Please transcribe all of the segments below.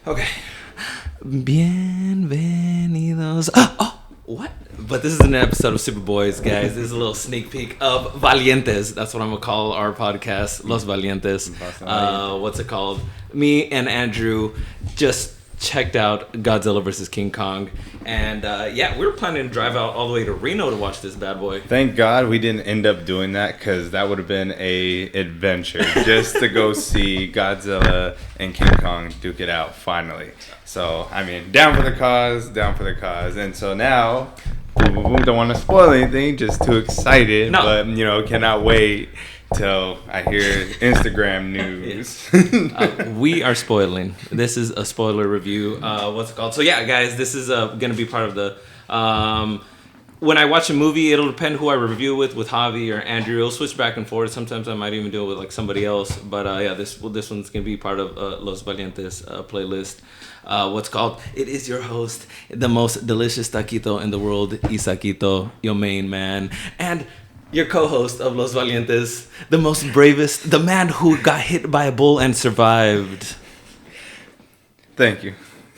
Okay. Bienvenidos. Oh, what? But this is an episode of Superboys, guys. This is a little sneak peek of Valientes. That's what I'm going to call our podcast, Los Valientes. What's it called? Me and Andrew just checked out Godzilla versus King Kong. And we were planning to drive out all the way to Reno to watch this bad boy. Thank God we didn't end up doing that, because that would have been a adventure just to go see Godzilla and King Kong duke it out finally. So, I mean, down for the cause. And so now, don't want to spoil anything, just too excited. No. But, cannot wait till I hear Instagram news. We are spoiling. This is a spoiler review. What's it called? So yeah, guys, this is going to be part of the... when I watch a movie, it'll depend who I review with Javi or Andrew. It'll switch back and forth. Sometimes I might even do it with like somebody else. But this one's going to be part of Los Valientes playlist. What's called? It is your host, the most delicious taquito in the world, Isaquito, your main man. And... your co-host of Los Valientes, the most bravest, the man who got hit by a bull and survived. Thank you.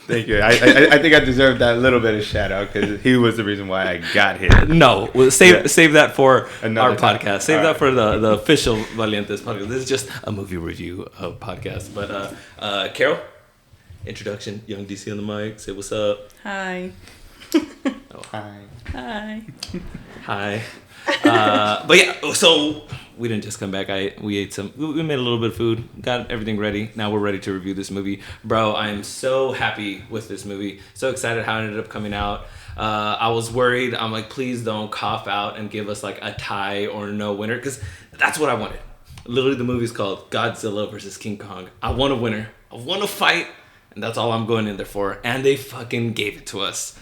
I think I deserve that little bit of shout out, because he was the reason why I got hit. No, save that for our podcast. Save that for the official Valientes podcast. This is just a movie review podcast. But Carol, introduction. Young DC on the mic. Say what's up. Hi. Oh. Hi. But yeah, so we didn't just come back. We ate we made a little bit of food, got everything ready. Now we're ready to review this movie. Bro, I am so happy with this movie. So excited how it ended up coming out. I was worried. I'm like, please don't cough out and give us like a tie or no winner, because that's what I wanted. Literally, the movie's called Godzilla versus King Kong. I want a winner. I want a fight, and that's all I'm going in there for. And they fucking gave it to us.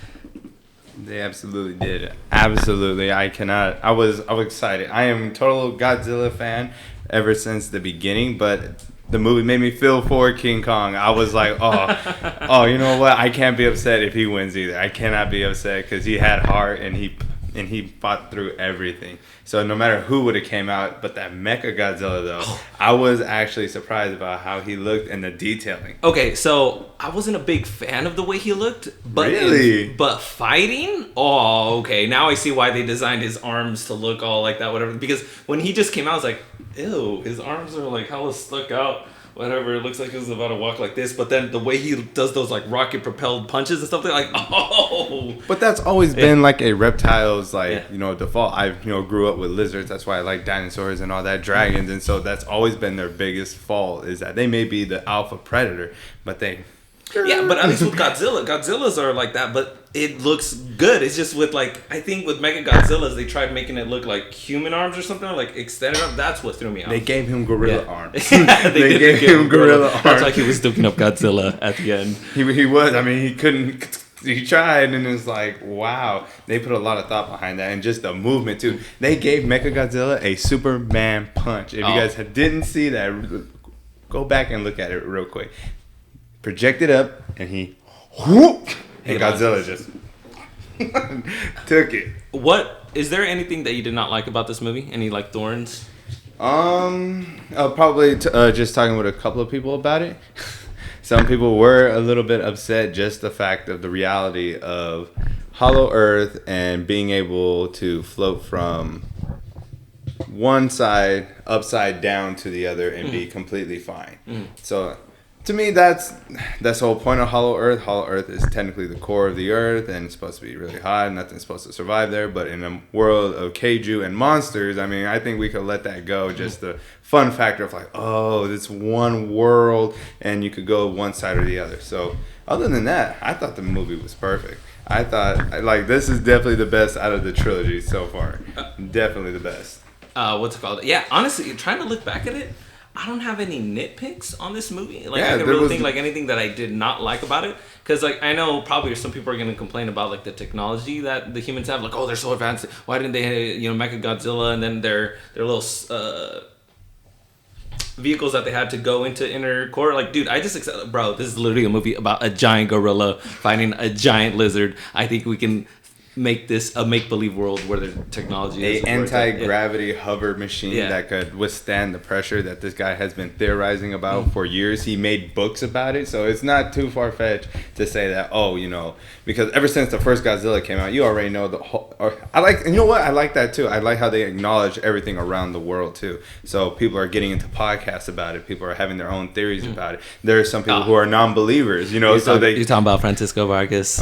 They absolutely did. Absolutely. I was excited. I am a total Godzilla fan ever since the beginning, but the movie made me feel for King Kong. I was like, oh, you know what? I can't be upset if he wins either. I cannot be upset, because he had heart and he fought through everything. So no matter who would have came out, but that Mecha Godzilla though, I was actually surprised about how he looked and the detailing. Okay, so I wasn't a big fan of the way he looked, but but fighting, okay. Now I see why they designed his arms to look all like that, whatever. Because when he just came out, I was like, ew, his arms are like hella stuck out. Whatever, it looks like he's about to walk like this, but then the way he does those like rocket propelled punches and stuff, they're like, oh. But that's always been like a reptile's default. I grew up with lizards. That's why I like dinosaurs and all that, dragons, and so that's always been their biggest fault, is that they may be the alpha predator, but they. Yeah, but at least with Godzillas are like that, but it looks good. It's just with I think with Mega Godzillas, they tried making it look like human arms or something, like extended arms. That's what threw me off. They gave him gorilla arms. they gave him gorilla arms. That's like he was duking up Godzilla at the end. He was. I mean, he couldn't. He tried, and it's like, wow. They put a lot of thought behind that, and just the movement too. They gave Mechagodzilla a Superman punch. If you guys didn't see that, go back and look at it real quick. Projected up, and he whoop, and Godzilla just took it. What is there anything that you did not like about this movie? Any thorns? Probably just talking with a couple of people about it. Some people were a little bit upset, just the fact of the reality of Hollow Earth and being able to float from one side upside down to the other and be completely fine. So to me, that's the whole point of Hollow Earth. Hollow Earth is technically the core of the Earth, and it's supposed to be really hot. Nothing's supposed to survive there. But in a world of kaiju and monsters, I mean, I think we could let that go. Just the fun factor of it's one world, and you could go one side or the other. So other than that, I thought the movie was perfect. I thought this is definitely the best out of the trilogy so far. Definitely the best. What's it called? Yeah, honestly, trying to look back at it, I don't have any nitpicks on this movie. I can really think anything that I did not like about it. Because I know probably some people are going to complain about the technology that the humans have. They're so advanced. Why didn't they, Mechagodzilla and then their little vehicles that they had to go into inner core? Dude, I just accept, bro. This is literally a movie about a giant gorilla fighting a giant lizard. I think we can make this a make-believe world where the technology is anti-gravity hover machine that could withstand the pressure that this guy has been theorizing about for years. He made books about it, so it's not too far-fetched to say that, because ever since the first Godzilla came out, you already know the whole... I like that too. I like how they acknowledge everything around the world too. So people are getting into podcasts about it. People are having their own theories about it. There are some people who are non-believers, you're talking about Francisco Vargas.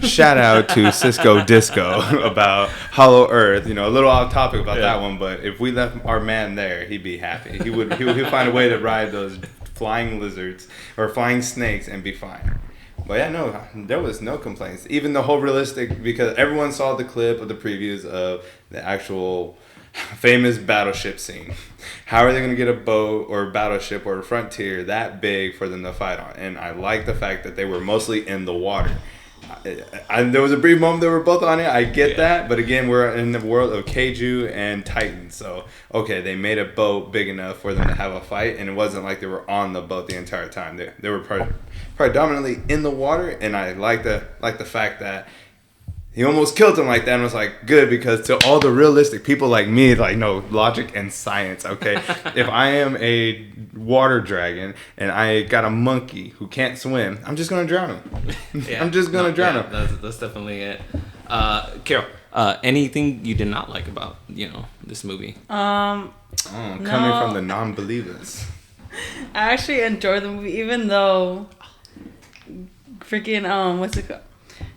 Shout out to Cisco Disco about Hollow Earth. A little off topic about that one, but if we left our man there, he'd be happy. He would find a way to ride those flying lizards or flying snakes and be fine. But yeah, no, there was no complaints. Even the whole realistic, because everyone saw the clip of the previews of the actual famous battleship scene. How are they going to get a boat or a battleship or a frontier that big for them to fight on? And I like the fact that they were mostly in the water. There was a brief moment they were both on it. I get that, but again, we're in the world of Kaiju and Titan. So okay, they made a boat big enough for them to have a fight, and it wasn't like they were on the boat the entire time. They were predominantly in the water, and I like the fact that he almost killed him like that, and was like, good, because to all the realistic people like me, no, logic and science, okay? If I am a water dragon and I got a monkey who can't swim, I'm just going to drown him. I'm just going to drown him. That's definitely it. Carol, anything you did not like about, this movie? Coming from the non-believers. I actually enjoyed the movie, even though freaking, what's it called?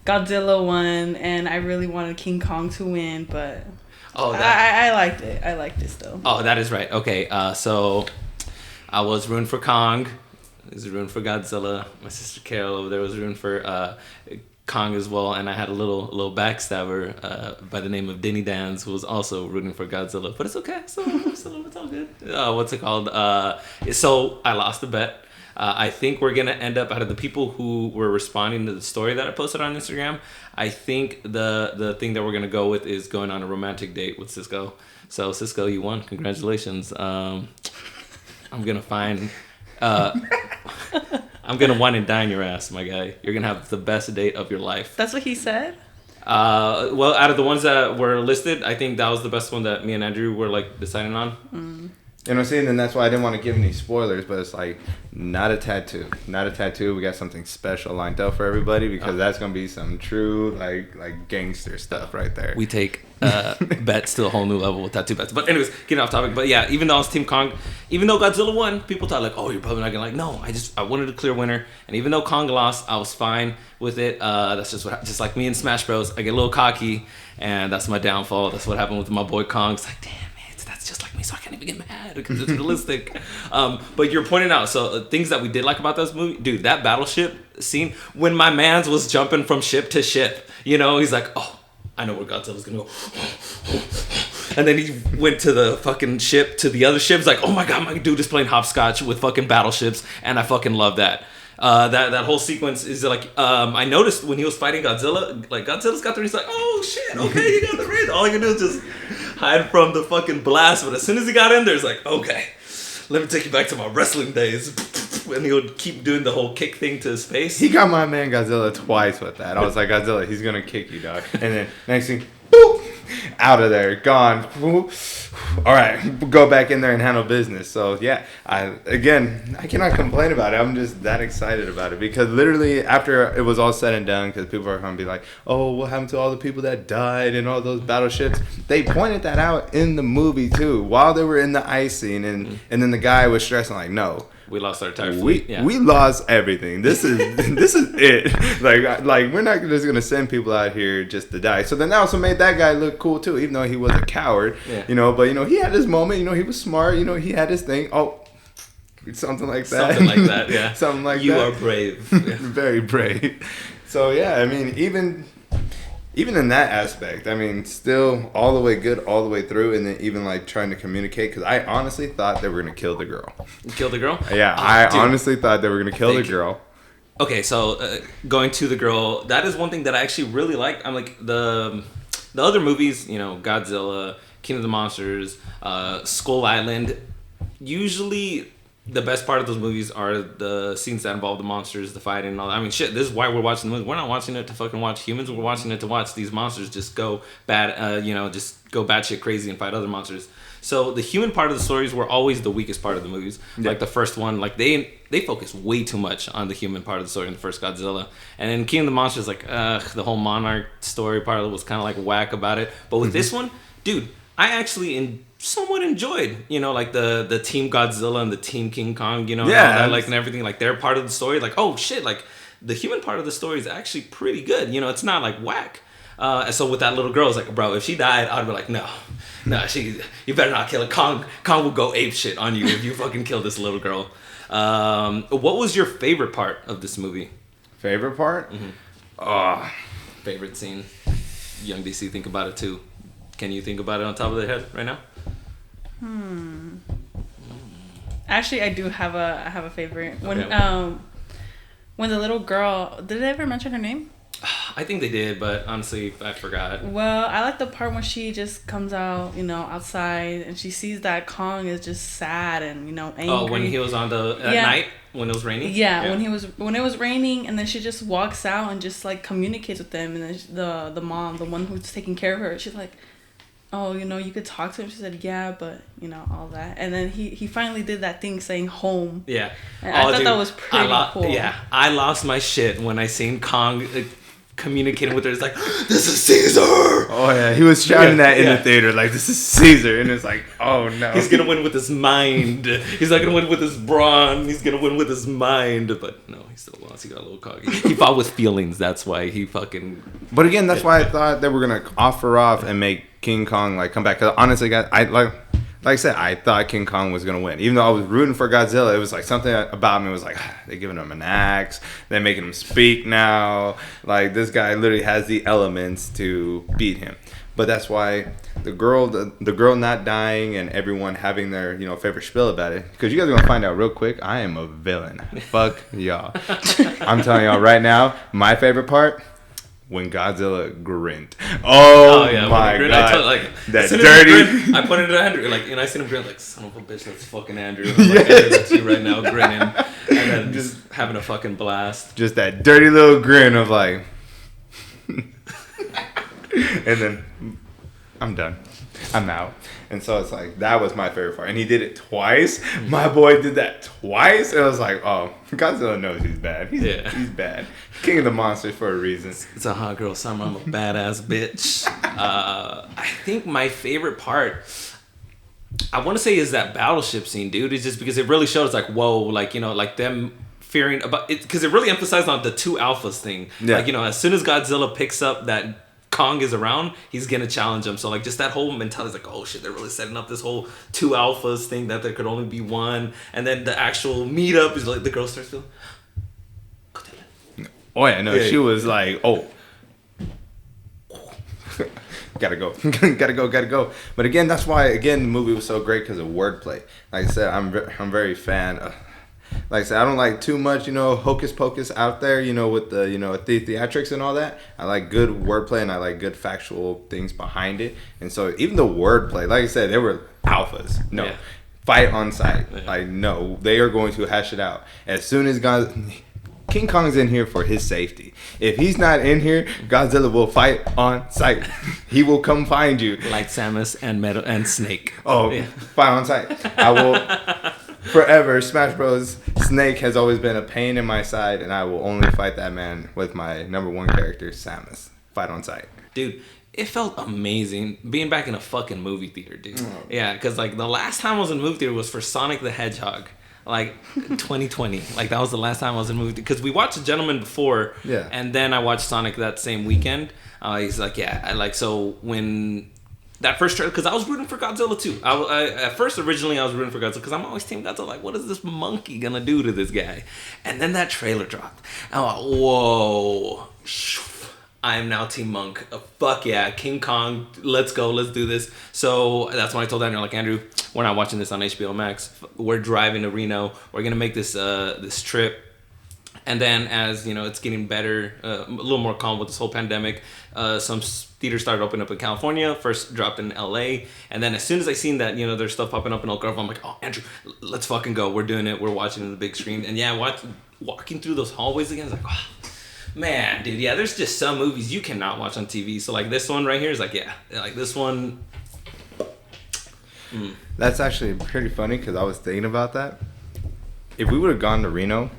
Godzilla won, and I really wanted King Kong to win, but I liked it. I liked it still. Oh, that is right. Okay, so I was rooting for Kong. I was rooting for Godzilla. My sister Carol over there was rooting for Kong as well, and I had a little backstabber by the name of Denny Dans, who was also rooting for Godzilla. But it's okay. So it's all good. What's it called? So I lost the bet. I think we're going to end up, out of the people who were responding to the story that I posted on Instagram, I think the thing that we're going to go with is going on a romantic date with Cisco. So, Cisco, you won. Congratulations. I'm going to find... I'm going to wine and dine your ass, my guy. You're going to have the best date of your life. That's what he said? Well, out of the ones that were listed, I think that was the best one that me and Andrew were, deciding on. You know what I'm saying? And that's why I didn't want to give any spoilers, but it's not a tattoo. Not a tattoo. We got something special lined up for everybody, because that's going to be some true, like gangster stuff right there. We take bets to a whole new level with tattoo bets. But anyways, getting off topic. But yeah, even though I was Team Kong, even though Godzilla won, people thought oh, you're probably not going to no, I wanted a clear winner. And even though Kong lost, I was fine with it. That's just like me in Smash Bros. I get a little cocky, and that's my downfall. That's what happened with my boy Kong. It's damn. That's just like me, so I can't even get mad because it's realistic. But you're pointing out, so things that we did like about this movie, dude, that battleship scene, when my man's was jumping from ship to ship, he's like, oh, I know where Godzilla's gonna go. And then he went to the fucking ship, to the other ships, like, oh my god, my dude is playing hopscotch with fucking battleships, and I fucking love that. That whole sequence is I noticed when he was fighting Godzilla, Godzilla's got the ring, he's like, oh shit, okay, you got the ring. All you can do is just hide from the fucking blast. But as soon as he got in there, it's like, okay, let me take you back to my wrestling days. And he would keep doing the whole kick thing to his face. He got my man Godzilla twice with that. I was like, Godzilla, he's gonna kick you, dog. And then next thing, boop, out of there, gone. All right, go back in there and handle business. So yeah, I cannot complain about it. I'm just that excited about it, because literally after it was all said and done, because people are gonna be like, oh, what happened to all the people that died in all those battleships? They pointed that out in the movie too, while they were in the ice scene, and then the guy was stressing like, no. We lost our entire fleet. We lost everything. This is it. Like we're not just gonna send people out here just to die. So then that also made that guy look cool too, even though he was a coward. Yeah. But he had his moment. He was smart. He had his thing. Oh, something like that. Something like that. Yeah. Something like you that. You are brave. Yeah. Very brave. So yeah, I mean, even in that aspect, I mean, still all the way good, all the way through, and then even trying to communicate, because I honestly thought they were going to kill the girl. Kill the girl? Yeah, I honestly thought they were going to kill the girl. Okay, so going to the girl, that is one thing that I actually really liked. I'm like, the other movies, Godzilla, King of the Monsters, Skull Island, usually the best part of those movies are the scenes that involve the monsters, the fighting, and all that. I mean, shit, this is why we're watching the movie. We're not watching it to fucking watch humans. We're watching it to watch these monsters just go bad, just go batshit crazy and fight other monsters. So the human part of the stories were always the weakest part of the movies. Yeah. Like the first one, like they focus way too much on the human part of the story in the first Godzilla. And then King of the Monsters, like, the whole Monarch story part of it was kind of like whack about it. But with this one, dude, I actually somewhat enjoyed, like the Team Godzilla and the Team King Kong, and all that, like, and everything, like, they're part of the story. Like, oh shit, like the human part of the story is actually pretty good. It's not like whack. And so with that little girl, it's like, bro, if she died, I'd be like, no, you better not kill her. Kong will go ape shit on you if you fucking kill this little girl. What was your favorite part of this movie? Favorite part? Mm-hmm. Favorite scene? Young DC, think about it too. Can you think about it on top of the head right now? Actually, I do have a favorite. When the little girl, did they ever mention her name? I think they did, but honestly, I forgot. Well, I like the part when she just comes out, outside, and she sees that Kong is just sad and, angry. Oh, when he was on at night when it was raining. Yeah, when it was raining, and then she just walks out and just like communicates with them, and then the mom, the one who's taking care of her, she's like, oh, you could talk to him. She said, yeah, but, all that. And then he finally did that thing saying home. Yeah. And I thought that was pretty cool. Yeah. I lost my shit when I seen Kong communicating with her. It's like, this is Caesar! Oh, yeah. He was shouting that in the theater, like, this is Caesar. And it's like, oh, no. He's going to win with his mind. He's not going to win with his brawn. He's going to win with his mind. But no, he still lost. He got a little cocky. He fought with feelings. That's why he fucking... But again, that's why I thought they were going to offer off and make King Kong like come back. Because honestly, guys, like I said, I thought King Kong was gonna win. Even though I was rooting for Godzilla, it was like something about me was like, they're giving him an axe, they're making him speak now. Like this guy literally has the elements to beat him. But that's why the girl not dying and everyone having their favorite spiel about it. Because you guys are gonna find out real quick, I am a villain. Fuck y'all. I'm telling y'all right now, my favorite part. When Godzilla grinned. Oh yeah, my god. That dirty. I pointed at Andrew. I seen him grin like, son of a bitch, that's fucking Andrew. I'm like, Andrew, that's you right now grinning. And then just having a fucking blast. Just that dirty little grin of like... and then, I'm done. I'm out. And so it's like, that was my favorite part. And he did it twice. My boy did that twice. And I was like, oh, Godzilla knows he's bad. He's bad. King of the monsters for a reason. It's a hot girl summer. I'm a badass bitch. I think my favorite part, I want to say, is that battleship scene, dude. It's just because it really showed, it's like, whoa, like, like them fearing about it. Because it really emphasized on the two alphas thing. Yeah. Like, as soon as Godzilla picks up that Kong is around, he's gonna challenge him. So like just that whole mentality is like, oh shit, they're really setting up this whole two alphas thing that there could only be one. And then the actual meetup is like the girl starts feeling, oh yeah, no, yeah. She was like, oh, gotta go. But again, that's why the movie was so great because of wordplay. Like I said, I'm very fan of, like I said, I don't like too much, hocus pocus out there, with the, theatrics and all that. I like good wordplay and I like good factual things behind it. And so even the wordplay, like I said, they were alphas. No, yeah. Fight on sight. Yeah. Like, no, they are going to hash it out. As soon as King Kong's in here for his safety. If he's not in here, Godzilla will fight on sight. He will come find you. Like Samus and Snake. Oh, yeah. Fight on sight. I will... Forever, Smash Bros. Snake has always been a pain in my side, and I will only fight that man with my number one character, Samus. Fight on sight. Dude, it felt amazing being back in a fucking movie theater, dude. Oh. Yeah, because like the last time I was in a movie theater was for Sonic the Hedgehog. Like 2020. Like that was the last time I was in a movie theater. Because we watched A Gentleman before, yeah, and then I watched Sonic that same weekend. He's like, yeah, I like, so when... That first trailer, because I was rooting for Godzilla too. At first, originally, I was rooting for Godzilla because I'm always Team Godzilla. Like, what is this monkey gonna do to this guy? And then that trailer dropped. And I'm like, whoa. I am now Team Monk. Fuck yeah. King Kong. Let's go. Let's do this. So that's when I told Andrew, like, Andrew, we're not watching this on HBO Max. We're driving to Reno. We're gonna make this this trip. And then as, it's getting better, a little more calm with this whole pandemic, some theaters started opening up in California, first dropped in LA. And then as soon as I seen that, there's stuff popping up in Oak Grove, I'm like, oh, Andrew, let's fucking go. We're doing it. We're watching it on the big screen. And yeah, walking through those hallways again, it's like, oh, man, dude, yeah, there's just some movies you cannot watch on TV. So like this one right here is like, yeah, like this one. That's actually pretty funny because I was thinking about that. If we would have gone to Reno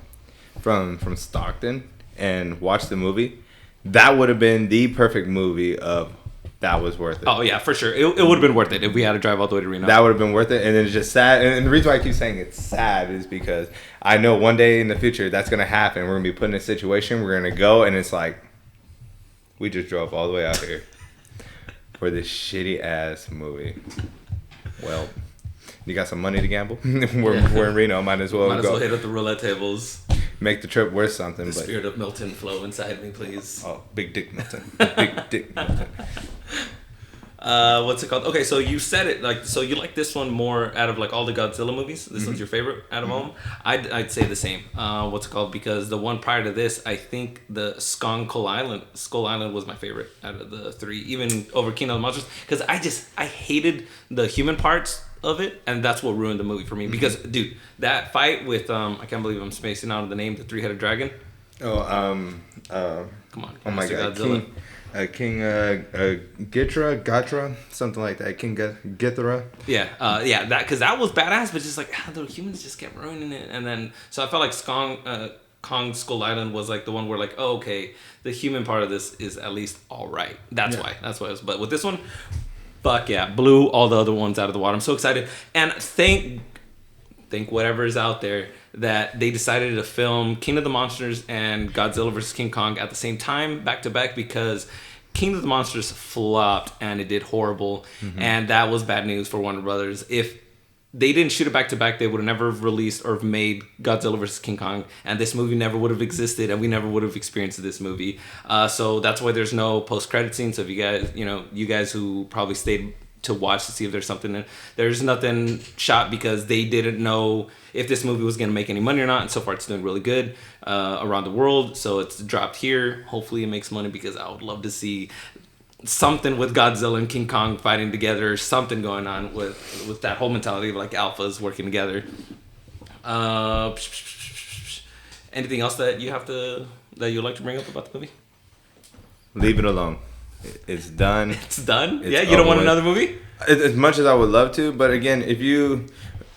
from Stockton and watched the movie, that would have been the perfect movie of that was worth it. Oh yeah, for sure. It would have been worth it if we had to drive all the way to Reno. That would have been worth it. And then it's just sad. And the reason why I keep saying it's sad is because I know one day in the future that's going to happen. We're going to be put in a situation. We're going to go and it's like, we just drove all the way out here for this shitty ass movie. Well, you got some money to gamble? we're in Reno. Might as well go. Hit up the roulette tables. Make the trip worth something. The spirit of Milton flow inside me, please. Oh, Big Dick Milton. Big Dick Milton. What's it called? Okay, so you said it like so. You like this one more out of like all the Godzilla movies. This one's your favorite out of all of them. I'd say the same. What's it called? Because the one prior to this, I think the Skull Island was my favorite out of the three, even over King of the Monsters. Because I hated the human parts of it, and that's what ruined the movie for me. Because dude, that fight with I can't believe I'm spacing out of the name, the three-headed dragon. Oh, come on. Oh my God, Godzilla. King Gatra, something like that. King Ghidorah. Yeah, that because that was badass, but just like the humans just kept ruining it, and then so I felt like Kong Skull Island was like the one where like, oh, okay, the human part of this is at least all right. That's why it was. But with this one, fuck yeah, blew all the other ones out of the water. I'm so excited, and thank whatever is out there that they decided to film King of the Monsters and Godzilla vs. King Kong at the same time, back to back, because King of the Monsters flopped and it did horrible, and that was bad news for Warner Brothers. If they didn't shoot it back to back, they would have never released or made Godzilla vs. King Kong, and this movie never would have existed, and we never would have experienced this movie. So that's why there's no post-credit scene. So if you guys who probably stayed to watch to see if there's something in, there's nothing shot because they didn't know if this movie was going to make any money or not, and so far it's doing really good around the world. So it's dropped here. Hopefully it makes money because I would love to see something with Godzilla and King Kong fighting together, something going on with that whole mentality of like alphas working together. Anything else that you'd like to bring up about the movie? Leave it alone. It's done. It's done? It's yeah, you don't want with. another movie? As much as I would love to, but again, if you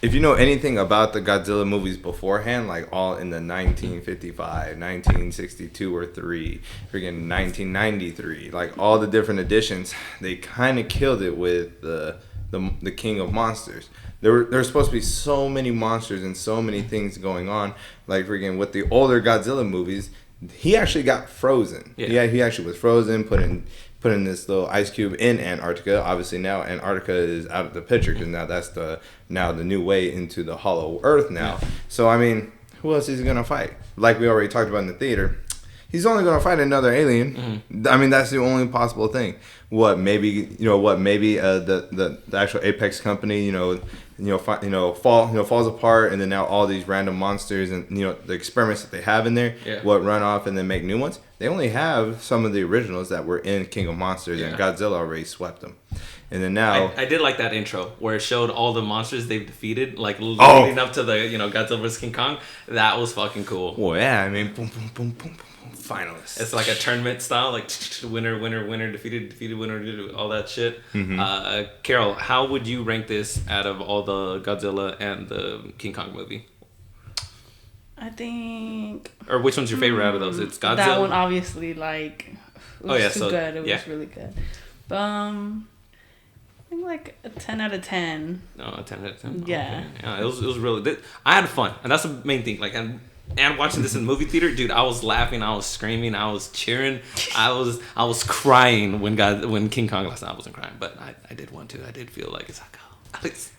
know anything about the Godzilla movies beforehand, like all in the 1955, 1962 or 3, freaking 1993, like all the different editions, they kind of killed it with the King of Monsters. There were supposed to be so many monsters and so many things going on, like freaking with the older Godzilla movies. He actually got frozen. Yeah, he actually was frozen, put in this little ice cube in Antarctica. Obviously now Antarctica is out of the picture because now that's the new way into the hollow earth now. Yeah. So I mean, who else is he gonna fight? Like we already talked about in the theater, he's only gonna fight another alien. Mm-hmm. I mean, that's the only possible thing. Maybe the actual Apex company falls apart, and then now all these random monsters and the experiments that they have in there run off and then make new ones. They only have some of the originals that were in King of Monsters, and Godzilla already swept them. And then now I did like that intro where it showed all the monsters they've defeated, like leading up to the Godzilla vs. King Kong. That was fucking cool. Well, yeah, I mean, boom, boom, boom, boom, boom. Finalists. It's like a tournament style, like winner, defeated, winner, all that shit. Mm-hmm. Carol, how would you rank this out of all the Godzilla and the King Kong movie? I think. Or which one's your favorite out of those? It's Godzilla. That one, obviously, like. It was good. It was really good. But I think like a 10 out of 10. No, a 10 out of 10. Yeah. Okay. Yeah, it was really. I had fun, and that's the main thing. Like, and watching this in the movie theater, dude, I was laughing, I was screaming, I was cheering, I was crying when King Kong last night. I wasn't crying, but I did want to. I did feel like it's like, oh, Alex,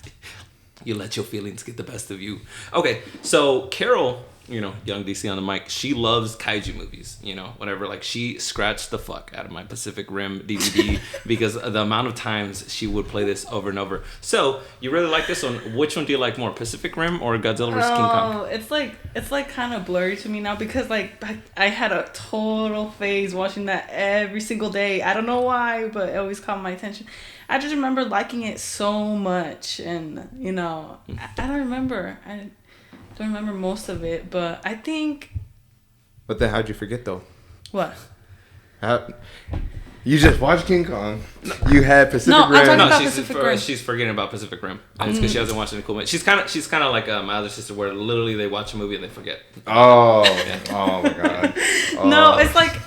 you let your feelings get the best of you. Okay, so Carol young DC on the mic, she loves kaiju movies. Whatever. Like she scratched the fuck out of my Pacific Rim DVD because of the amount of times she would play this over and over. So you really like this one? Which one do you like more, Pacific Rim or Godzilla vs. King Kong? Oh, it's like kind of blurry to me now because like I had a total phase watching that every single day. I don't know why, but it always caught my attention. I just remember liking it so much, and I don't remember. I don't remember most of it, but I think. But then, how'd you forget though? What? You just watched King Kong. You had Pacific Rim. I'm talking about Pacific Rim. She's forgetting about Pacific Rim. And it's because she hasn't watched any cool movies. She's kind of like my other sister, where literally they watch a movie and they forget. Oh, oh my god. Oh. No, it's like.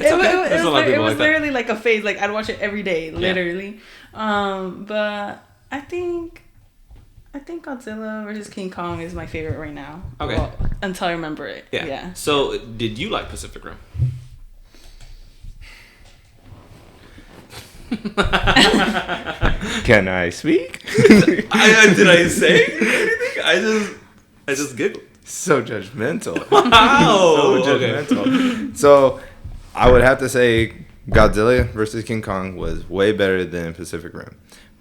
It was literally like a phase. Like I'd watch it every day, literally. Yeah. But I think Godzilla versus King Kong is my favorite right now. Okay. Well, until I remember it. Yeah. So, did you like Pacific Rim? Can I speak? Did I say anything? I just giggled. So judgmental. Wow. So judgmental. So, I would have to say Godzilla versus King Kong was way better than Pacific Rim.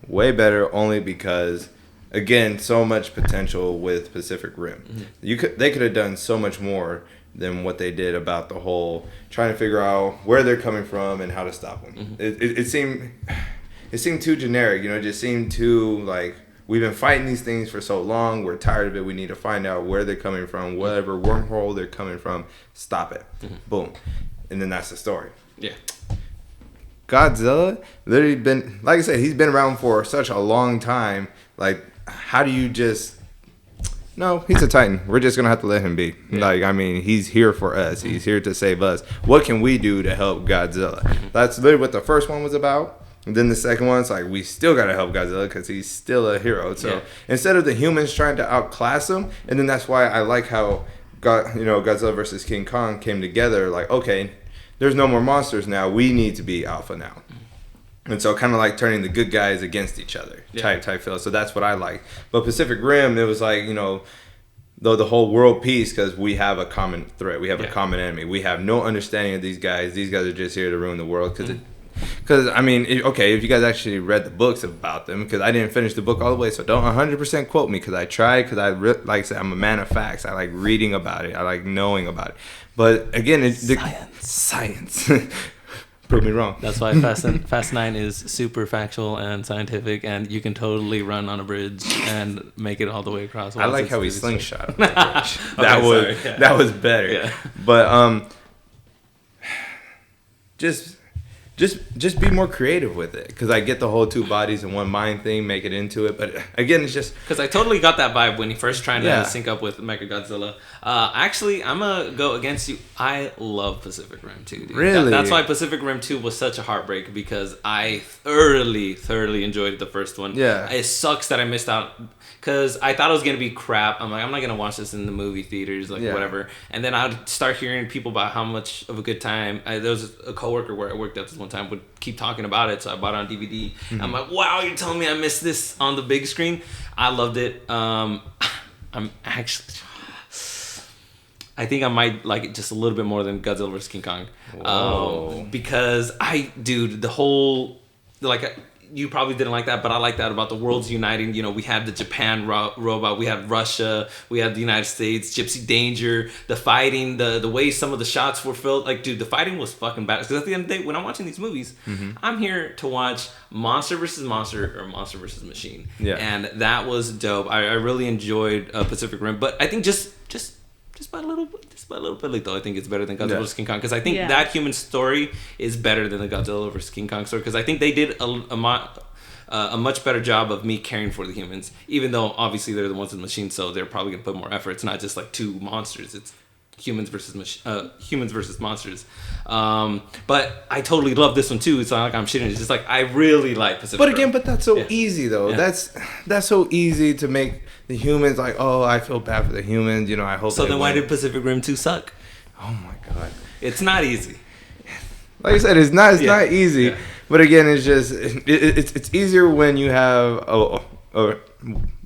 Way better only because, again, so much potential with Pacific Rim. Mm-hmm. They could have done so much more than what they did about the whole trying to figure out where they're coming from and how to stop them. Mm-hmm. It seemed too generic. It just seemed too like, we've been fighting these things for so long. We're tired of it. We need to find out where they're coming from, whatever wormhole they're coming from. Stop it. Mm-hmm. Boom. And then that's the story. Yeah. Godzilla, literally been, like I said, he's been around for such a long time. Like, how do you just... No, he's a Titan. We're just going to have to let him be. Yeah. Like, I mean, he's here for us. He's here to save us. What can we do to help Godzilla? That's literally what the first one was about. And then the second one's like, we still got to help Godzilla because he's still a hero. So instead of the humans trying to outclass him, and then that's why I like how Godzilla versus King Kong came together. Like, okay, there's no more monsters now. We need to be alpha now. And so kind of like turning the good guys against each other type feel. So that's what I like. But Pacific Rim, it was like, the whole world peace because we have a common threat. We have a common enemy. We have no understanding of these guys. These guys are just here to ruin the world because I mean, if you guys actually read the books about them, because I didn't finish the book all the way, so don't 100% quote me because I tried, because like I said, I'm a man of facts. I like reading about it. I like knowing about it. But again, it's science. Prove me wrong. That's why Fast 9 is super factual and scientific, and you can totally run on a bridge and make it all the way across. I like how he slingshot. That was better. Yeah. But just be more creative with it, because I get the whole two bodies in one mind thing, make it into it, but again, it's just because I totally got that vibe when he first trying to sync up with Mechagodzilla. Actually, I'm gonna go against you. I love Pacific Rim 2, dude. Really? That's why Pacific Rim 2 was such a heartbreak, because I thoroughly enjoyed the first one. Yeah. It sucks that I missed out, because I thought it was gonna be crap. I'm like, I'm not gonna watch this in the movie theaters, whatever. And then I'd start hearing people about how much of a good time. There was a coworker where I worked at this one time would keep talking about it, so I bought it on DVD. Mm-hmm. I'm like, wow, you're telling me I missed this on the big screen? I loved it. I'm actually, I think I might like it just a little bit more than Godzilla vs. King Kong. Because the whole, you probably didn't like that, but I like that about the worlds uniting. We had the Japan robot, we had Russia, we had the United States, Gypsy Danger, the fighting, the way some of the shots were filmed. Like, dude, the fighting was fucking bad. Because at the end of the day, when I'm watching these movies, I'm here to watch monster versus monster or monster versus machine. Yeah. And that was dope. I really enjoyed Pacific Rim, but I think just by a little bit, though, I think it's better than Godzilla vs. King Kong, because I think that human story is better than the Godzilla vs. King Kong story, because I think they did a much better job of me caring for the humans, even though obviously they're the ones in the machine, so they're probably gonna put more effort. It's not just like two monsters; it's humans versus monsters. But I totally love this one too. It's not like I'm shitting. It's just like I really like Pacific Rim. But that's so easy though. Yeah. That's so easy to make the humans like, oh, I feel bad for the humans. I hope. So then why did Pacific Rim 2 suck? Oh my god, it's not easy. Like I said, it's not easy. Yeah. But again, it's just it's easier when you have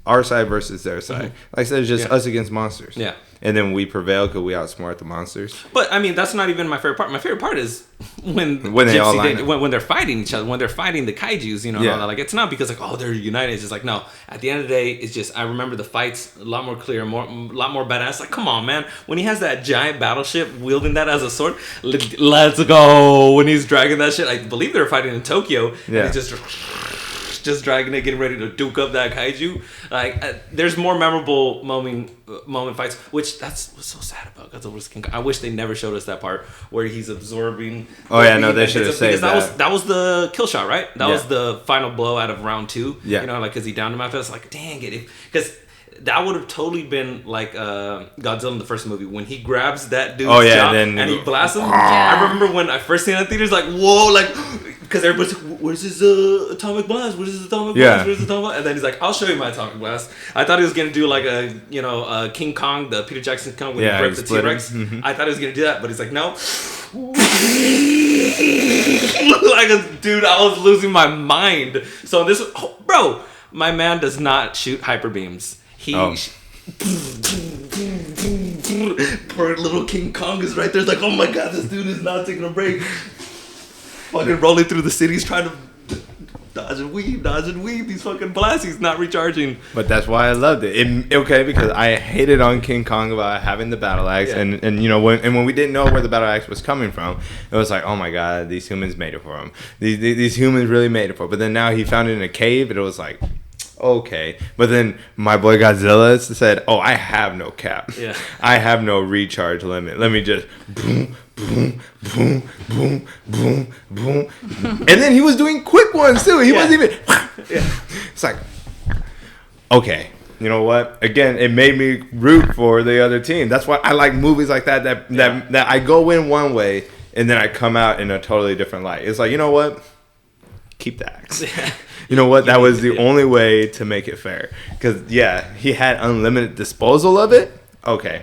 our side versus their side. Like I said, it's just us against monsters. Yeah. And then we prevail because we outsmart the monsters. But I mean, that's not even my favorite part. My favorite part is when they all line up. when they're fighting each other, when they're fighting the kaijus, you know, and all that. Like it's not because like, oh, they're united. It's just like, no. At the end of the day, it's just I remember the fights a lot more clear, a lot more badass. Like, come on, man. When he has that giant battleship wielding that as a sword, let's go. When he's dragging that shit, I believe they were fighting in Tokyo. Yeah. And he's just dragging it, getting ready to duke up that kaiju. Like, there's more memorable moment fights, which that's what's so sad about Godzilla vs. King Kong. I wish they never showed us that part where he's absorbing. Oh yeah, no, they should have saved that. That was the kill shot, right? That Yeah. was the final blow out of round 2. Yeah. You know, like, because he downed him after. It's like, dang it, because that would have totally been like Godzilla in the first movie when he grabs that dude's jaw and he blasts him. Yeah. I remember when I first seen that in theaters, like, whoa, like, because everybody's like, where's his atomic blast? Where's his atomic blast? Where's his atomic blast? And then he's like, I'll show you my atomic blast. I thought he was gonna do like a King Kong, the Peter Jackson Kong when he ripped the T-Rex. Mm-hmm. I thought he was gonna do that, but he's like, no. Dude, I was losing my mind. So this, bro, my man does not shoot hyper beams. He. Poor little King Kong is right there. It's like, oh my god, this dude is not taking a break. Fucking rolling through the cities trying to dodge and weave these fucking blasts. He's not recharging. But that's why I loved it. Okay, because I hated on King Kong about having the battle axe, and you know when we didn't know where the battle axe was coming from, it was like, oh my god, these humans made it for him. These humans really made it for him. But then now he found it in a cave, and it was like, okay. But then my boy Godzilla said, oh, I have no cap. Yeah. I have no recharge limit. Let me just boom, boom, boom, boom, boom, boom. And then he was doing quick ones too. He wasn't even. It's like, okay. You know what? Again, it made me root for the other team. That's why I like movies like that that I go in one way and then I come out in a totally different light. It's like, you know what? Keep the axe. You know what? That was the only way to make it fair. Because, yeah, he had unlimited disposal of it. Okay.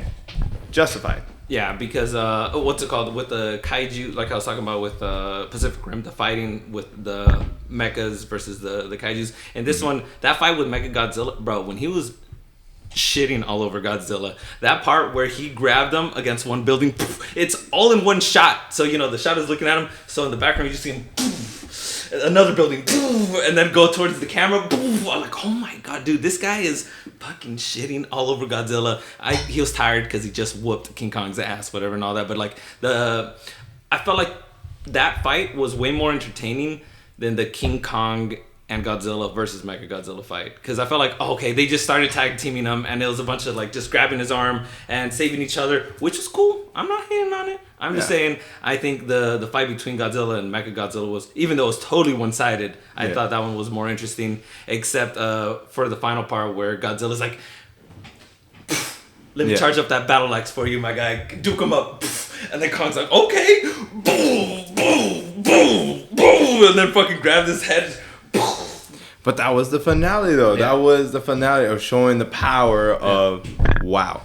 Justified. Yeah, because what's it called? With the kaiju, like I was talking about with Pacific Rim, the fighting with the mechas versus the kaijus. And this one, that fight with Mecha Godzilla, bro, when he was shitting all over Godzilla, that part where he grabbed him against one building, it's all in one shot. So, you know, the shot is looking at him. So in the background, you just see him, another building, and then go towards the camera. I'm like, oh my god, dude, this guy is fucking shitting all over Godzilla. He was tired because he just whooped King Kong's ass, whatever, and all that. But like I felt like that fight was way more entertaining than the King Kong and Godzilla versus Mechagodzilla fight, because I felt like, oh, okay, they just started tag teaming him, and it was a bunch of like just grabbing his arm and saving each other, which was cool. I'm not hating on it. I'm just saying, I think the fight between Godzilla and Mechagodzilla was, even though it was totally one-sided, I thought that one was more interesting, except for the final part where Godzilla's like, let me charge up that battle axe for you, my guy. Duke him up. And then Kong's like, okay. Boom, boom, boom, boom. And then fucking grabs his head. But that was the finale, though. Yeah. That was the finale of showing the power of, wow,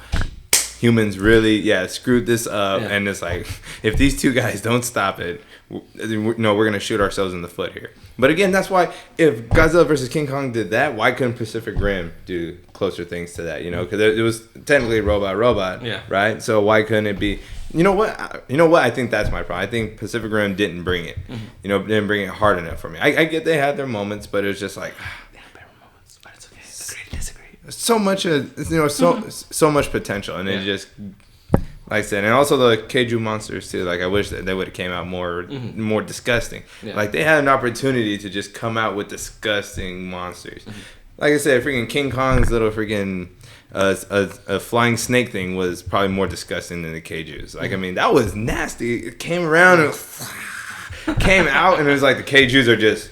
humans really, screwed this up. Yeah. And it's like, if these two guys don't stop it, we're going to shoot ourselves in the foot here. But again, that's why if Godzilla versus King Kong did that, why couldn't Pacific Rim do closer things to that? You know, because it was technically robot, right? So why couldn't it be? You know what? I think that's my problem. I think Pacific Rim didn't bring it. Mm-hmm. You know, didn't bring it hard enough for me. I get they had their moments, but it was just like, they had better moments, but it's okay. Agree to disagree. So much, so much potential, and it just. Like I said, and also the Kaiju monsters too. Like I wish that they would have came out more disgusting. Yeah. Like they had an opportunity to just come out with disgusting monsters. Mm-hmm. Like I said, freaking King Kong's little freaking a flying snake thing was probably more disgusting than the Kaijus. Like I mean, that was nasty. It came around and came out, and it was like the Kaijus are just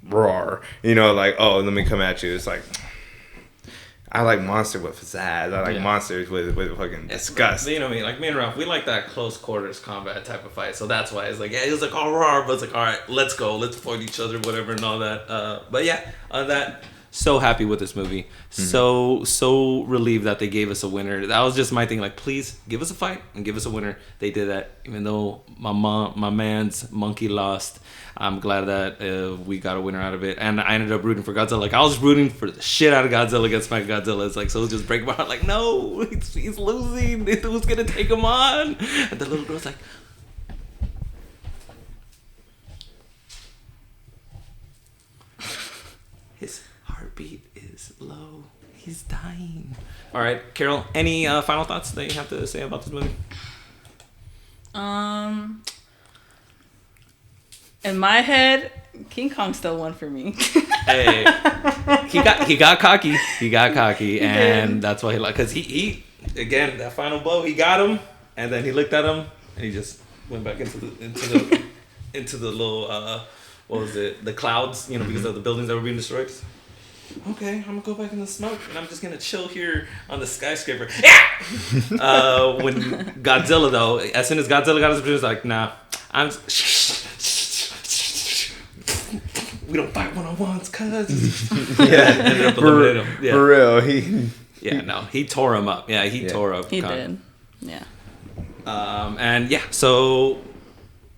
roar. You know, like, oh, let me come at you. It's like. I like monster with pizzazz. I like monsters with fucking disgust. You know me, like me and Ralph, we like that close quarters combat type of fight. So that's why it's like, he was like, all right, but it's like, all right, let's go, let's fight each other, whatever, and all that. But yeah, on that so happy with this movie. So relieved that they gave us a winner. That was just my thing. Like, please give us a fight and give us a winner. They did that, even though my man's monkey lost. I'm glad that we got a winner out of it, and I ended up rooting for Godzilla. Like, I was rooting for the shit out of Godzilla against my Godzilla. It's like, so it was just breaking my heart. Like, no, he's losing. Who's gonna take him on? And the little girl's like, his heartbeat is low. He's dying. All right, Carol. Any final thoughts that you have to say about this movie? In my head, King Kong still won for me. Hey, he got cocky. He got cocky, and that's why because he again, that final blow, he got him, and then he looked at him, and he just went back into the little what was it, the clouds, because of the buildings that were being destroyed. Okay, I'm gonna go back in the smoke, and I'm just gonna chill here on the skyscraper. Yeah. When Godzilla though, as soon as Godzilla got his producer, like, nah, we don't fight one-on-ones, cuz. Ended up eliminating him. Yeah. For real, he tore him up. Yeah, he tore up. He did. Yeah. And yeah, so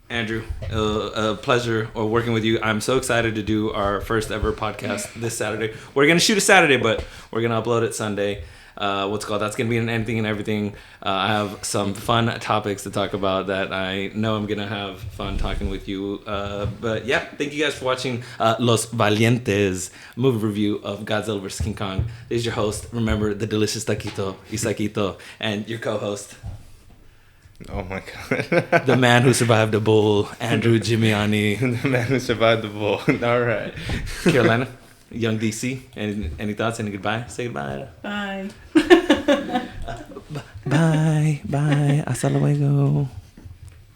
Andrew, a pleasure working with you. I'm so excited to do our first ever podcast this Saturday. We're gonna shoot a Saturday, but we're gonna upload it Sunday. That's gonna be an anything and everything. I have some fun topics to talk about that I know I'm gonna have fun talking with you. But yeah, thank you guys for watching Los Valientes movie review of Godzilla vs. King Kong. This is your host. Remember, the delicious taquito, Isaquito, and your co-host. Oh my god. The man who survived the bull, Andrew Gimiani. The man who survived the bull. All right. Carolina, young DC. Any thoughts? Any goodbye? Say goodbye. Bye. Bye. Hasta luego.